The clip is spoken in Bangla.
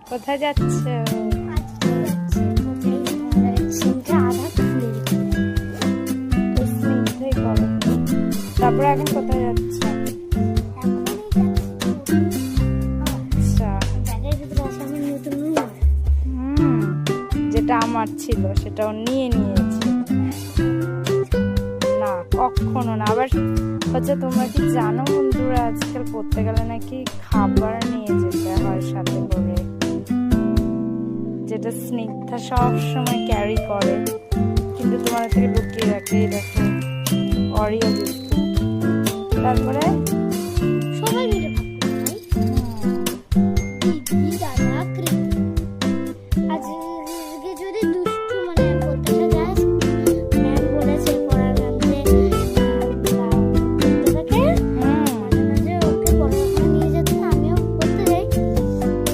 কোথায় যাচ্ছ? তারপরে এখন কোথায় যাচ্ছ? আচ্ছা, যেটা আমার ছিল সেটাও নিয়ে নিয়েছে। না, কখনো না। আবার হচ্ছে, তোমরা কি জানো বন্ধুরা, আজকাল পড়তে গেলে নাকি খাবার নিয়ে যেতে হয় সাথে করে, যেটা স্নিগ্ধা সব সময় ক্যারি করে, কিন্তু তোমার থেকে লুকিয়ে রাখে। দেখো, অরিও বিস্কুট। তারপরে